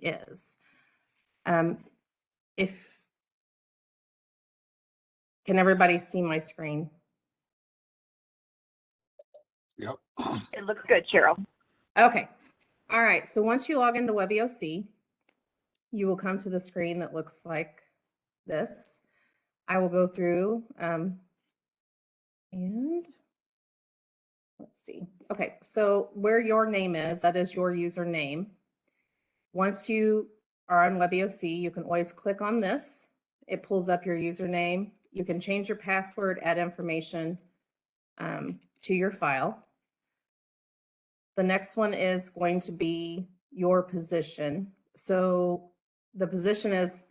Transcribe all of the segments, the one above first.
is. Can everybody see my screen? Yep. It looks good, Cheryl. Okay. All right. So once you log into WebEOC, you will come to the screen that looks like this. I will go through and let's see. Okay. So where your name is, that is your username. Once you are on WebEOC, you can always click on this. It pulls up your username. You can change your password, add information to your file. The next one is going to be your position. So the position is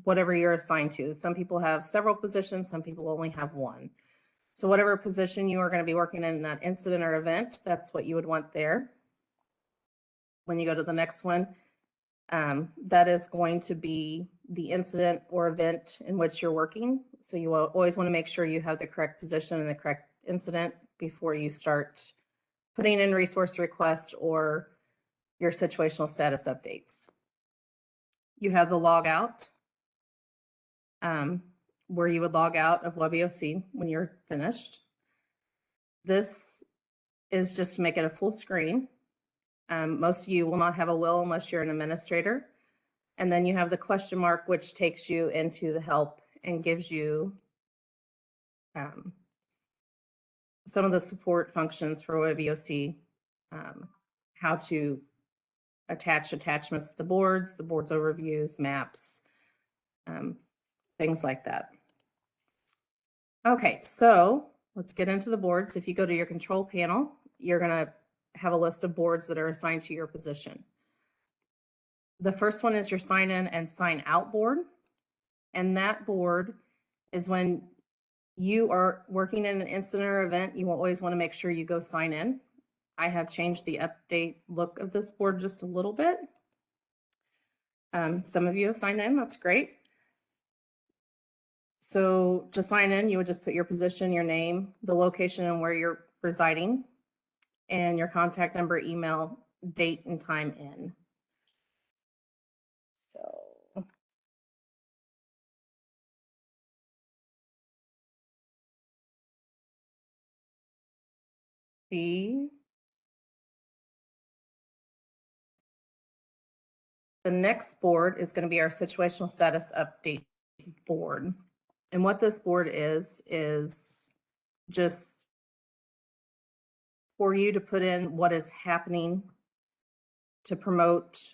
whatever you're assigned to. Some people have several positions, some people only have one. So whatever position you are going to be working in that incident or event, that's what you would want there. When you go to the next one, that is going to be the incident or event in which you're working. So you always want to make sure you have the correct position and the correct incident before you start putting in resource requests or your situational status updates. You have the log out, where you would log out of WebEOC when you're finished. This is just to make it a full screen. Most of you will not have a will unless you're an administrator. And then you have the question mark, which takes you into the help and gives you some of the support functions for WebEOC, how to attach attachments to the boards overviews, maps, things like that. Okay, so let's get into the boards. If you go to your control panel, you're going to have a list of boards that are assigned to your position. The first one is your sign in and sign out board. And that board is when you are working in an incident or event, you will always want to make sure you go sign in. I have changed the update look of this board just a little bit. Some of you have signed in, that's great. So to sign in, you would just put your position, your name, the location and where you're residing, and your contact number, email, date, and time in. So the next board is going to be our situational status update board. And what this board is just for you to put in what is happening to promote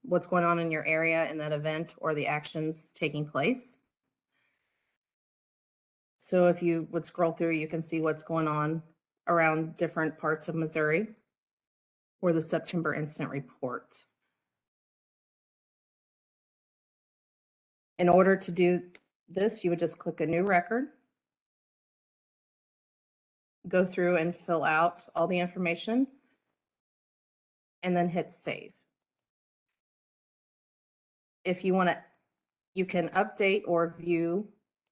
what's going on in your area in that event or the actions taking place. So if you would scroll through, you can see what's going on around different parts of Missouri or the September incident report. In order to do this, you would just click a new record, go through and fill out all the information, and then hit save. If you want to, you can update or view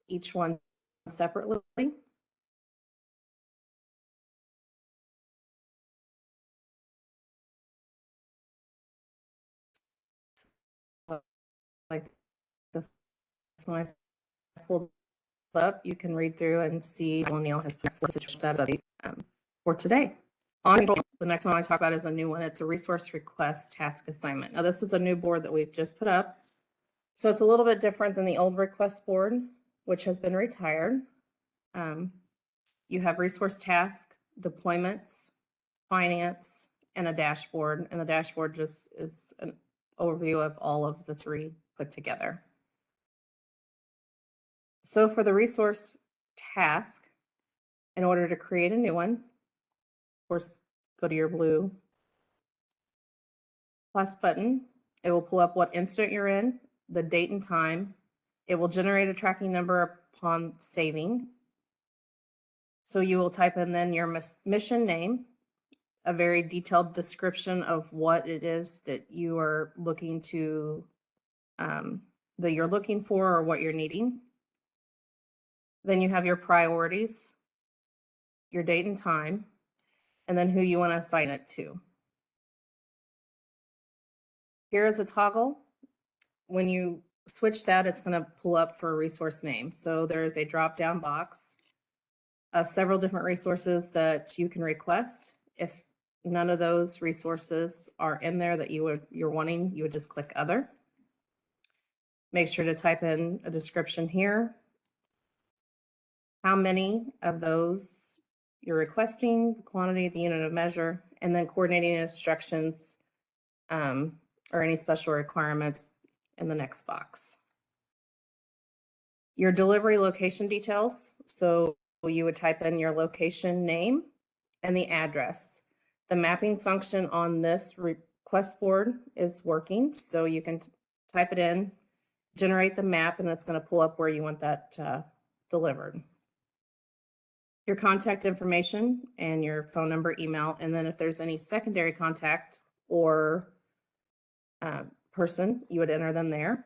each one separately. Like this one I pulled up, you can read through and see O'Neill has put forth such status update for today. On the next one I talk about is a new one. It's a resource request task assignment. Now this is a new board that we've just put up. So it's a little bit different than the old request board, which has been retired. You have resource task, deployments, finance, and a dashboard. And the dashboard just is an overview of all of the three put together. So for the resource task, in order to create a new one, of course, go to your blue plus button. It will pull up what incident you're in, the date and time. It will generate a tracking number upon saving. So you will type in then your mission name, a very detailed description of what it is that you are looking to, that you're looking for or what you're needing. Then you have your priorities, your date and time, and then who you want to assign it to. Here is a toggle. When you switch that, it's going to pull up for a resource name. So there is a drop-down box of several different resources that you can request. If none of those resources are in there that you're wanting, you would just click other. Make sure to type in a description here, how many of those you're requesting, the quantity, the unit of measure, and then coordinating instructions or any special requirements in the next box. Your delivery location details. So you would type in your location name and the address. The mapping function on this request board is working. So you can type it in, generate the map, and it's going to pull up where you want that delivered. Your contact information and your phone number, email, and then if there's any secondary contact or person, you would enter them there.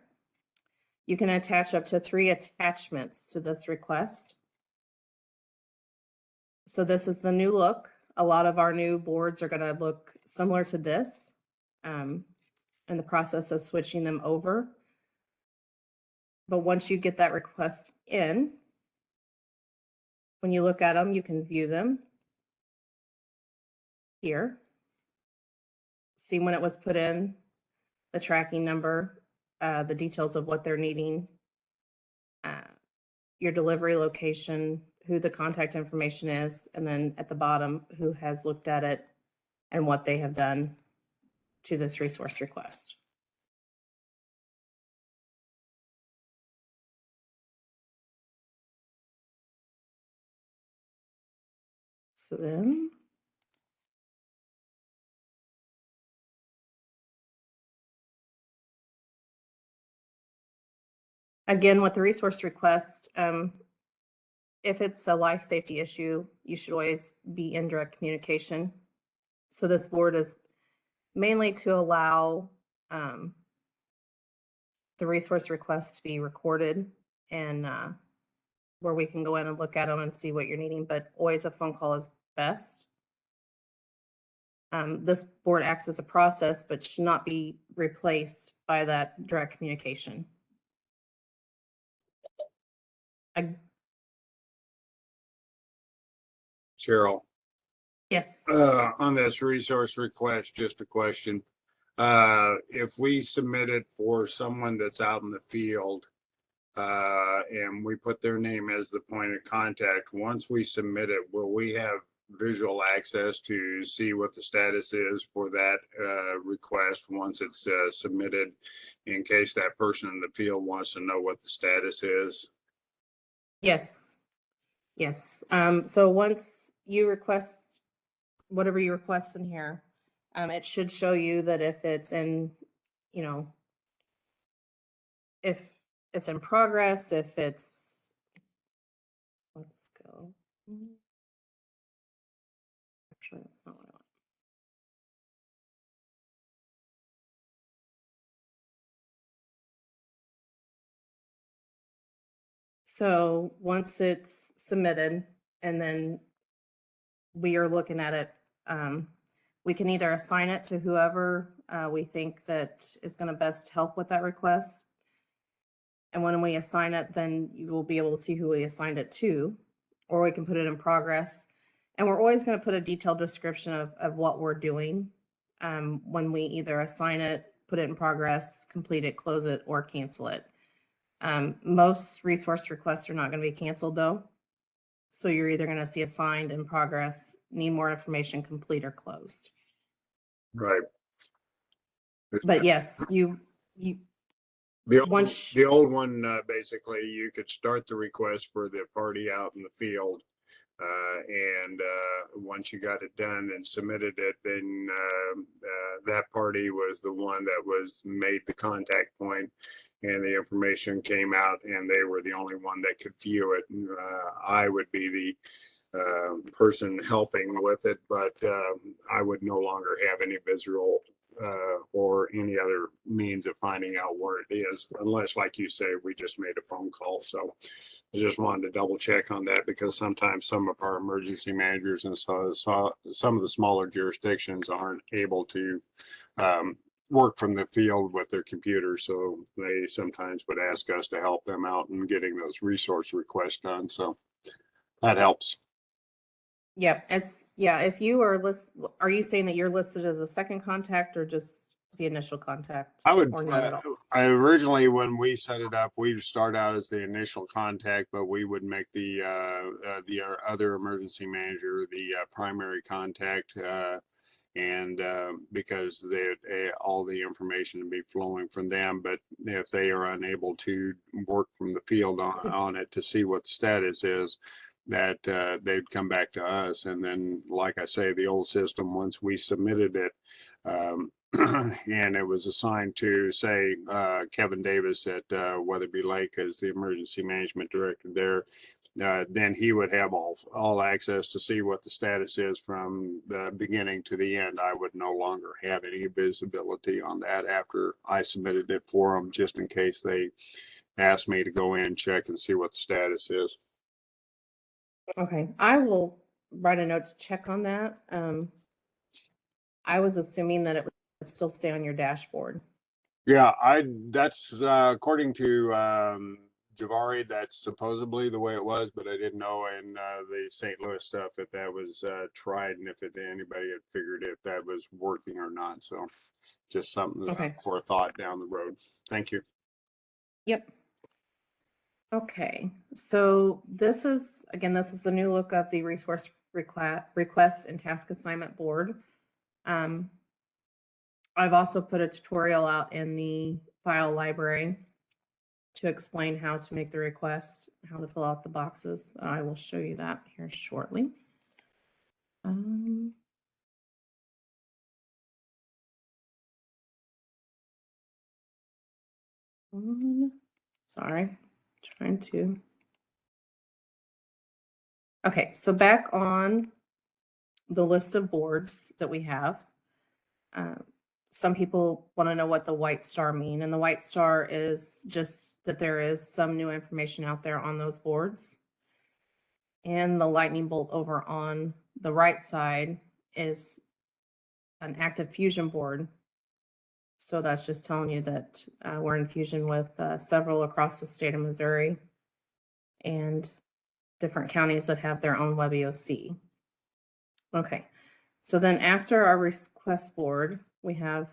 You can attach up to 3 attachments to this request. So this is the new look. A lot of our new boards are going to look similar to this in the process of switching them over. But once you get that request in, when you look at them, you can view them here. See when it was put in, the tracking number, the details of what they're needing, your delivery location, who the contact information is, and then at the bottom, who has looked at it and what they have done to this resource request. So then, again, with the resource request, if it's a life safety issue, you should always be in direct communication. So this board is mainly to allow the resource requests to be recorded and where we can go in and look at them and see what you're needing, but always a phone call is best. This board acts as a process, but should not be replaced by that direct communication. Cheryl. Yes. On this resource request, just a question. If we submit it for someone that's out in the field, and we put their name as the point of contact, once we submit it, will we have visual access to see what the status is for that request once it's submitted, in case that person in the field wants to know what the status is? Yes. Yes. So once you request whatever you request in here, it should show you that if it's in, you know, if it's in progress, if it's, let's go. Actually, that's not what I want. So once it's submitted and then we are looking at it, we can either assign it to whoever we think that is going to best help with that request. And when we assign it, then you will be able to see who we assigned it to, or we can put it in progress. And we're always going to put a detailed description of what we're doing when we either assign it, put it in progress, complete it, close it, or cancel it. Most resource requests are not going to be canceled though. So you're either going to see assigned, in progress, need more information, complete, or closed. Right. But yes, the old one, basically, you could start the request for the party out in the field, and once you got it done and submitted it, then that party was the one that was made the contact point, and the information came out, and they were the only one that could view it. I would be the person helping with it, but I would no longer have any visual or any other means of finding out where it is, unless, like you say, we just made a phone call. So I just wanted to double check on that, because sometimes some of our emergency managers and some of the smaller jurisdictions aren't able to work from the field with their computer, so they sometimes would ask us to help them out in getting those resource requests done. So that helps. Yeah, if you are are you saying that you're listed as a second contact or just the initial contact? I would, Or not at all? I originally, when we set it up, we'd start out as the initial contact, but we would make the other emergency manager the primary contact, and because all the information would be flowing from them. But if they are unable to work from the field on it to see what the status is, that they'd come back to us. And then, like I say, the old system, once we submitted it, and it was assigned to, say, Kevin Davis at Weatherby Lake as the emergency management director there, then he would have all access to see what the status is from the beginning to the end. I would no longer have any visibility on that after I submitted it for them, just in case they asked me to go in and check and see what the status is. Okay, I will write a note to check on that. I was assuming that it would still stay on your dashboard. Yeah, that's according to Javari, that's supposedly the way it was, but I didn't know in the St. Louis stuff if that was tried and if anybody had figured if that was working or not. So just something Okay. for thought down the road. Thank you. Yep. Okay, so this is the new look of the resource request and task assignment board. I've also put a tutorial out in the file library to explain how to make the request, how to fill out the boxes. I will show you that here shortly. Sorry, trying to. Okay, so back on the list of boards that we have, some people want to know what the white star mean, and the white star is just that there is some new information out there on those boards. And the lightning bolt over on the right side is an active fusion board. So that's just telling you that we're in fusion with several across the state of Missouri and different counties that have their own WebEOC. Okay, so then after our request board, we have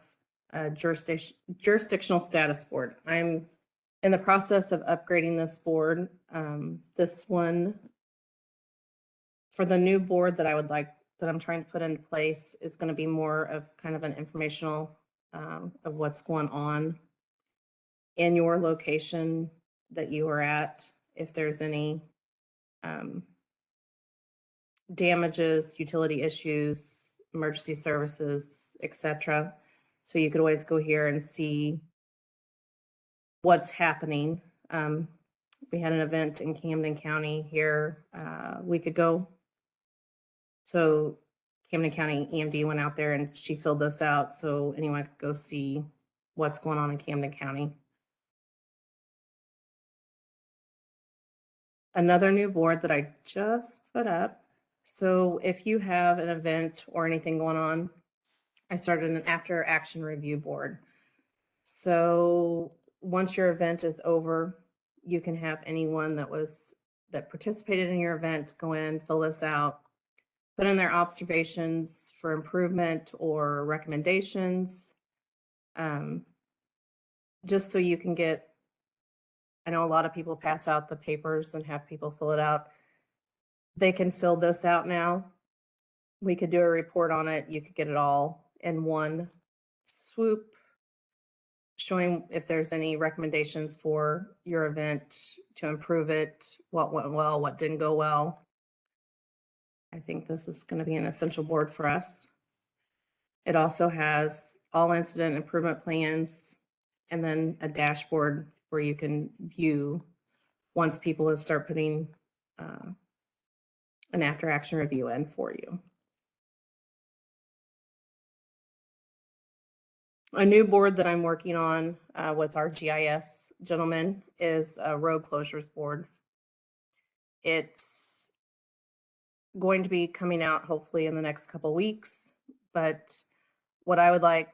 a jurisdictional status board. I'm in the process of upgrading this board. This one, for the new board that I'm trying to put into place, is going to be more of kind of an informational of what's going on in your location that you are at, if there's any damages, utility issues, emergency services, etc. So you could always go here and see what's happening. We had an event in Camden County here a week ago. So Camden County EMD went out there and she filled this out so anyone could go see what's going on in Camden County. Another new board that I just put up. So if you have an event or anything going on, I started an after action review board. So once your event is over, you can have anyone that participated in your event go in, fill this out, put in their observations for improvement or recommendations, just so you can get, I know a lot of people pass out the papers and have people fill it out. They can fill this out now. We could do a report on it. You could get it all in one swoop, showing if there's any recommendations for your event to improve it, what went well, what didn't go well. I think this is going to be an essential board for us. It also has all incident improvement plans and then a dashboard where you can view once people have started putting an after action review in for you. A new board that I'm working on with our GIS gentleman is a road closures board. It's going to be coming out hopefully in the next couple weeks, but what I would like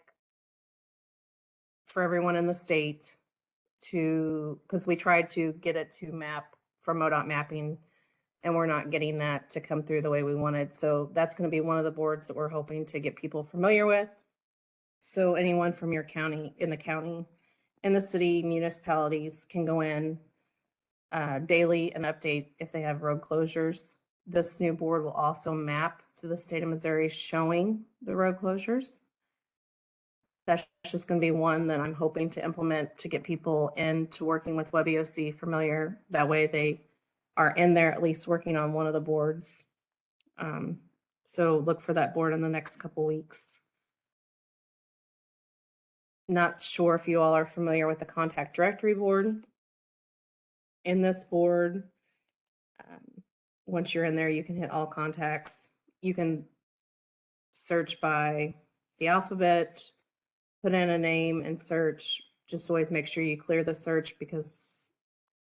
for everyone in the state because we tried to get it to map from MoDOT mapping, and we're not getting that to come through the way we wanted. So that's going to be one of the boards that we're hoping to get people familiar with. So anyone from your county, in the city, municipalities can go in daily and update if they have road closures. This new board will also map to the state of Missouri showing the road closures. That's just going to be one that I'm hoping to implement to get people into working with WebEOC familiar. That way they are in there at least working on one of the boards. So look for that board in the next couple weeks. Not sure if you all are familiar with the contact directory board. In this board, once you're in there, you can hit all contacts. You can search by the alphabet, put in a name and search. Just always make sure you clear the search because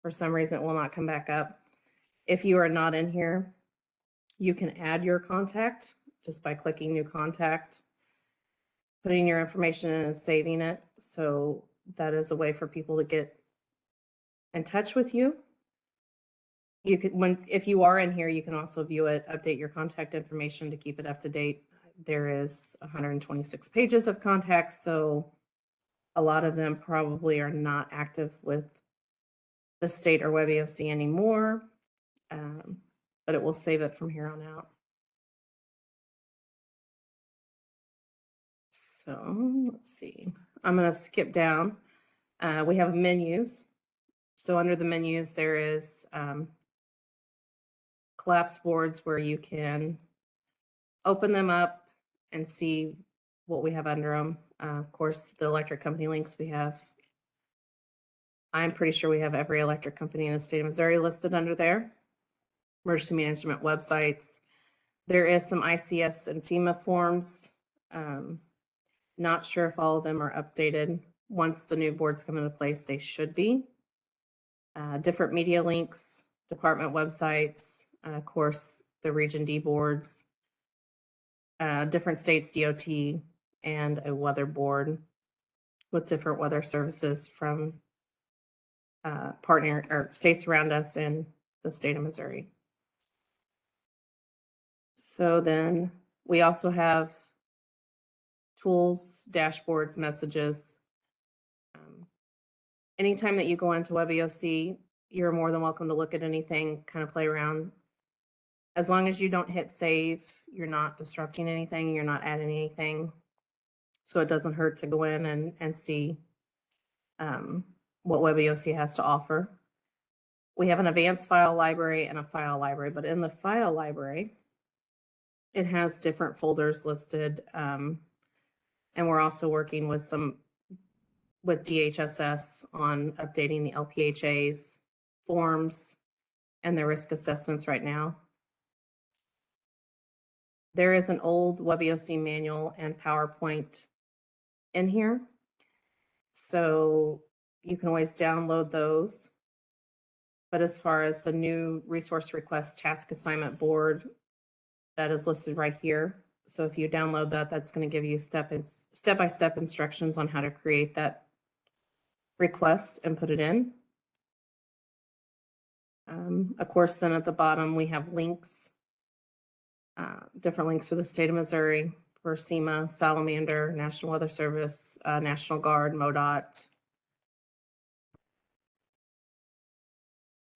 for some reason it will not come back up. If you are not in here, you can add your contact just by clicking new contact, putting your information in and saving it. So that is a way for people to get in touch with you. You could, if you are in here, you can also view it, update your contact information to keep it up to date. There is 126 pages of contacts, so a lot of them probably are not active with the state or WebEOC anymore, but it will save it from here on out. So let's see, I'm going to skip down. We have menus. So under the menus, there is collapse boards where you can open them up and see what we have under them. Of course, the electric company links we have. I'm pretty sure we have every electric company in the state of Missouri listed under there. Emergency management websites. There is some ICS and FEMA forms. Not sure if all of them are updated. Once the new boards come into place, they should be. Different media links, department websites, of course, the Region D boards, different states DOT, and a weather board with different weather services from partner or states around us in the state of Missouri. So then we also have tools, dashboards, messages. Anytime that you go into WebEOC, you're more than welcome to look at anything, kind of play around. As long as you don't hit save, you're not disrupting anything, you're not adding anything. So it doesn't hurt to go in and see what WebEOC has to offer. We have an advanced file library and a file library, but in the file library, it has different folders listed. And we're also working with DHSS on updating the LPHA's forms and their risk assessments right now. There is an old WebEOC manual and PowerPoint in here. So you can always download those. But as far as the new resource request task assignment board, that is listed right here. So if you download that, that's going to give you step-by-step instructions on how to create that request and put it in. Of course, then at the bottom, we have links, different links for the state of Missouri, for SEMA, Salamander, National Weather Service, National Guard, MoDOT.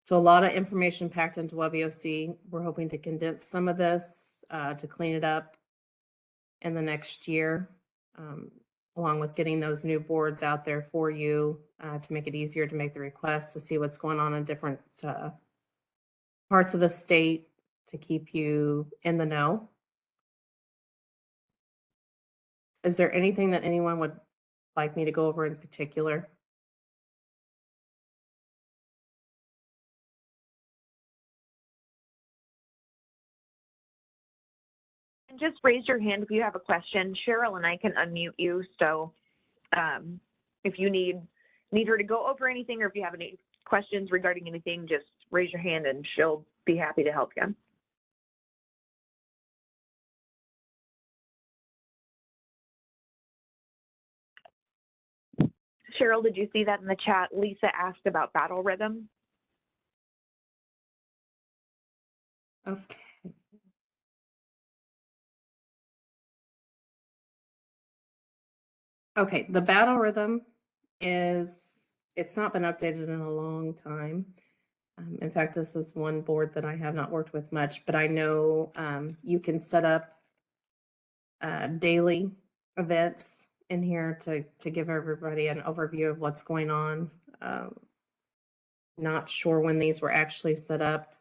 So a lot of information packed into WebEOC. We're hoping to condense some of this to clean it up in the next year, along with getting those new boards out there for you to make it easier to make the request, to see what's going on in different parts of the state, to keep you in the know. Is there anything that anyone would like me to go over in particular? And just raise your hand if you have a question. Cheryl and I can unmute you. So if you need her to go over anything, or if you have any questions regarding anything, just raise your hand and she'll be happy to help you. Cheryl, did you see that in the chat? Lisa asked about battle rhythm. Okay. Okay, the battle rhythm it's not been updated in a long time. In fact, this is one board that I have not worked with much, but I know you can set up daily events in here to give everybody an overview of what's going on. Not sure when these were actually set up,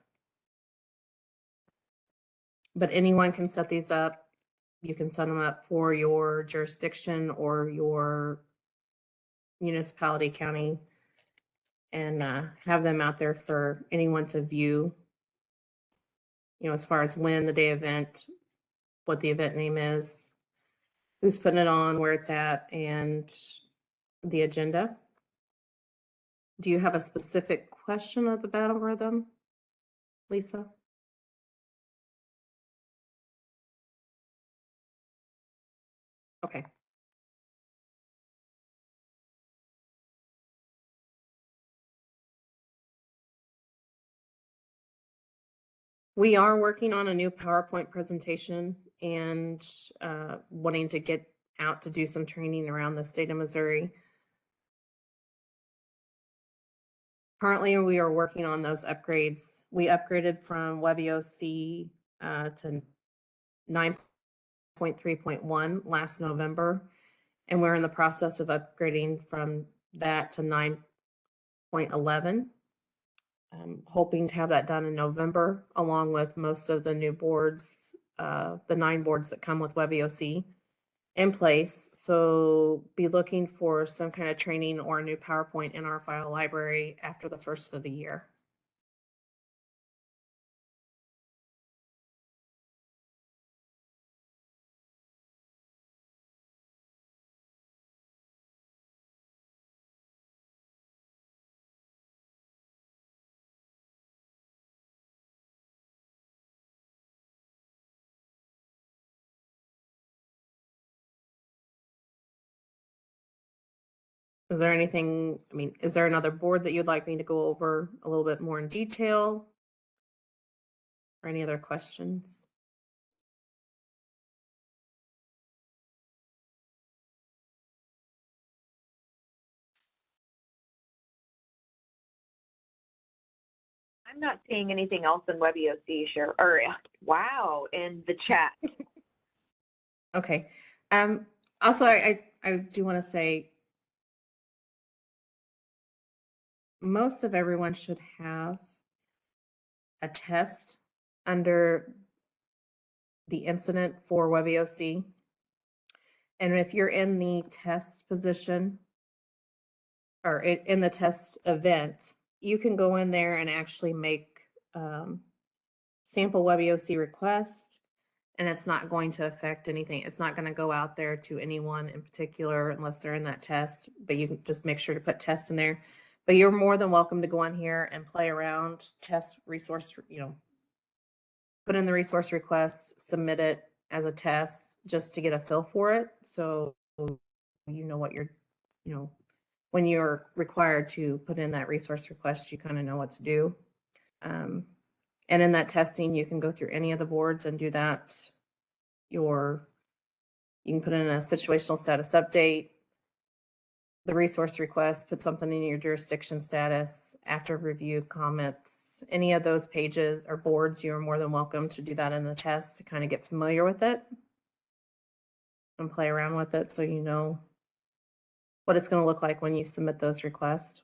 but anyone can set these up. You can set them up for your jurisdiction or your municipality, county, and have them out there for anyone to view, as far as when the day event, what the event name is, who's putting it on, where it's at, and the agenda. Do you have a specific question of the battle rhythm, Lisa? Okay. We are working on a new PowerPoint presentation and wanting to get out to do some training around the state of Missouri. Currently, we are working on those upgrades. We upgraded from WebEOC to 9.3.1 last November, and we're in the process of upgrading from that to 9.11. I'm hoping to have that done in November, along with most of the new boards, the 9 boards that come with WebEOC in place. So be looking for some kind of training or a new PowerPoint in our file library after the first of the year. Is there anything, is there another board that you'd like me to go over a little bit more in detail? Or any other questions? I'm not seeing anything else in WebEOC, Cheryl, or wow, in the chat. Okay. Also, I do want to say most of everyone should have a test under the incident for WebEOC. And if you're in the test position or in the test event, you can go in there and actually make sample WebEOC requests, and it's not going to affect anything. It's not going to go out there to anyone in particular unless they're in that test, but you can just make sure to put test in there. But you're more than welcome to go on here and play around, test resource, put in the resource request, submit it as a test just to get a feel for it. So you know what when you're required to put in that resource request, you kind of know what to do. And in that testing, you can go through any of the boards and do that. You can put in a situational status update, the resource request, put something in your jurisdiction status, after review comments, any of those pages or boards, you're more than welcome to do that in the test to kind of get familiar with it and play around with it so you know what it's going to look like when you submit those requests.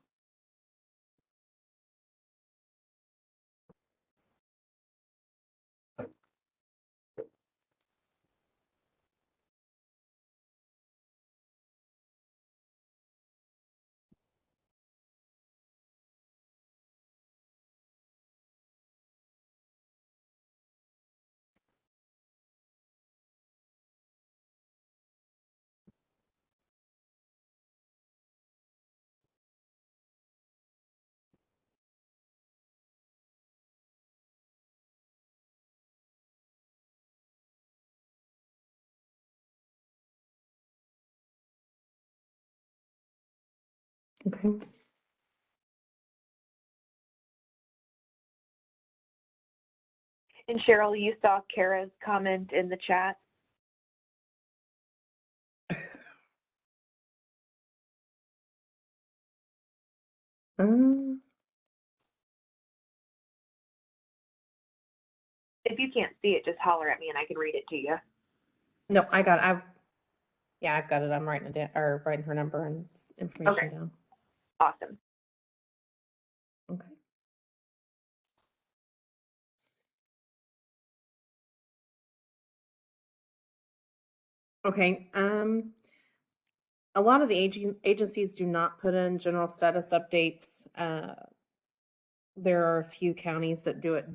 Okay. And Cheryl, you saw Kara's comment in the chat. Um, If you can't see it, just holler at me and I can read it to you. no, I've got it. I'm writing it down, or writing her number and information down. Awesome. Okay. Okay. A lot of the agencies do not put in general status updates. There are a few counties that do it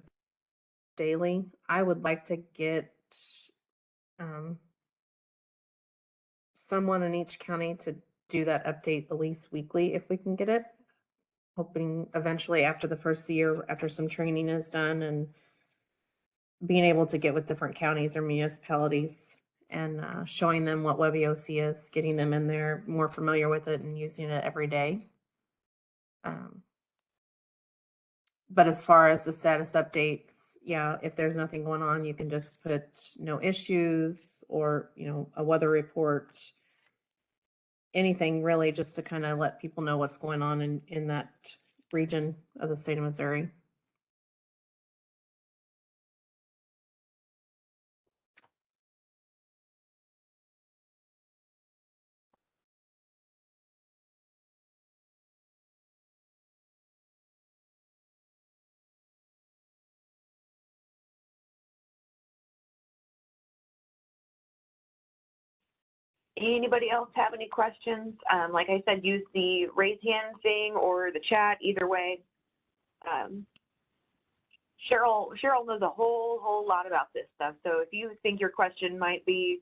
daily. I would like to get someone in each county to do that update at least weekly if we can get it. Hoping eventually after the first year, after some training is done and being able to get with different counties or municipalities and showing them what WebEOC is, getting them in there more familiar with it and using it every day. But as far as the status updates, yeah, if there's nothing going on, you can just put no issues or, a weather report, anything really, just to kind of let people know what's going on in that region of the state of Missouri. Anybody else have any questions? Like I said, use the raise hand thing or the chat, either way. Cheryl knows a whole lot about this stuff. So if you think your question might be,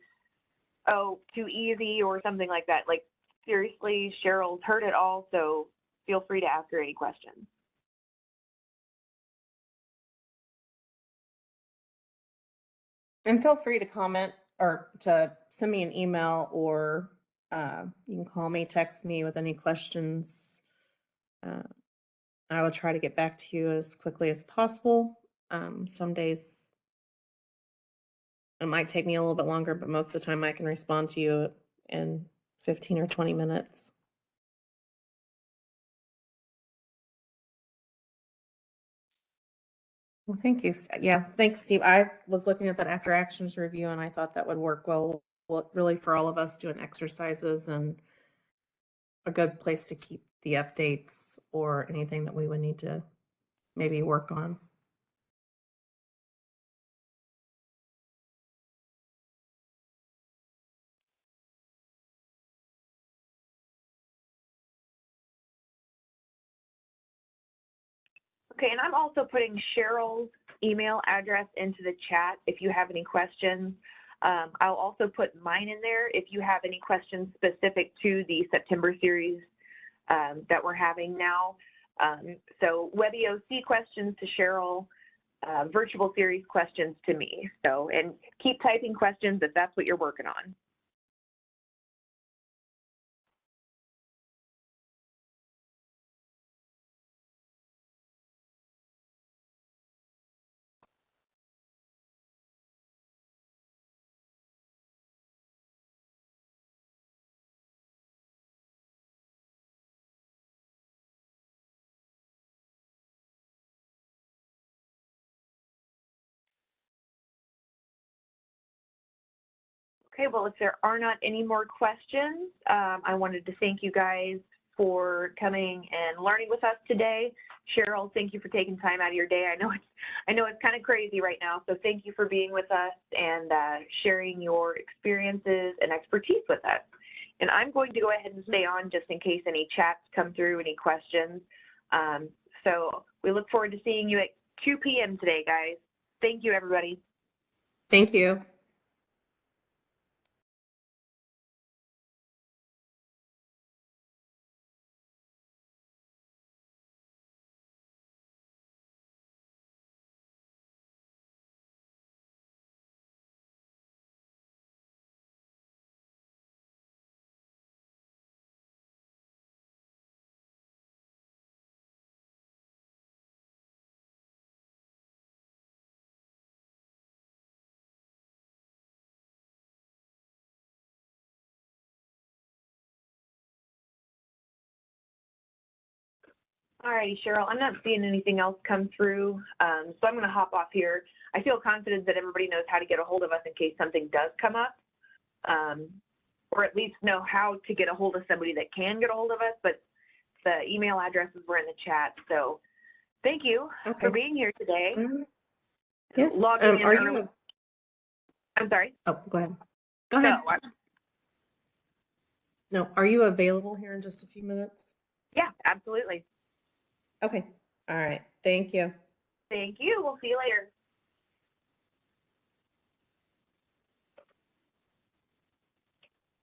oh, too easy or something like that, like seriously, Cheryl's heard it all. So feel free to ask her any questions. And feel free to comment or to send me an email, or you can call me, text me with any questions. I will try to get back to you as quickly as possible. Some days it might take me a little bit longer, but most of the time I can respond to you in 15 or 20 minutes. Well, thank you. Yeah, thanks, Steve. I was looking at that after actions review and I thought that would work well, really for all of us doing exercises and a good place to keep the updates or anything that we would need to maybe work on. Okay, and I'm also putting Cheryl's email address into the chat if you have any questions. I'll also put mine in there if you have any questions specific to the September series that we're having now. So WebEOC questions to Cheryl, virtual series questions to me. So, and keep typing questions if that's what you're working on. Okay, well, if there are not any more questions, I wanted to thank you guys for coming and learning with us today. Cheryl, thank you for taking time out of your day. I know it's kind of crazy right now, so thank you for being with us and sharing your experiences and expertise with us. And I'm going to go ahead and stay on just in case any chats come through, any questions. So we look forward to seeing you at 2 p.m. today, guys. Thank you, everybody. Thank you. Alrighty, Cheryl, I'm not seeing anything else come through, so I'm gonna hop off here. I feel confident that everybody knows how to get a hold of us in case something does come up. Or at least know how to get a hold of somebody that can get a hold of us, but the email addresses were in the chat. So thank you for being here today. Yes. Logging in Are early. you? I'm sorry. Oh, go ahead. Go ahead. No, are you available here in just a few minutes? Yeah, absolutely. Okay. All right. Thank you. Thank you. We'll see you later.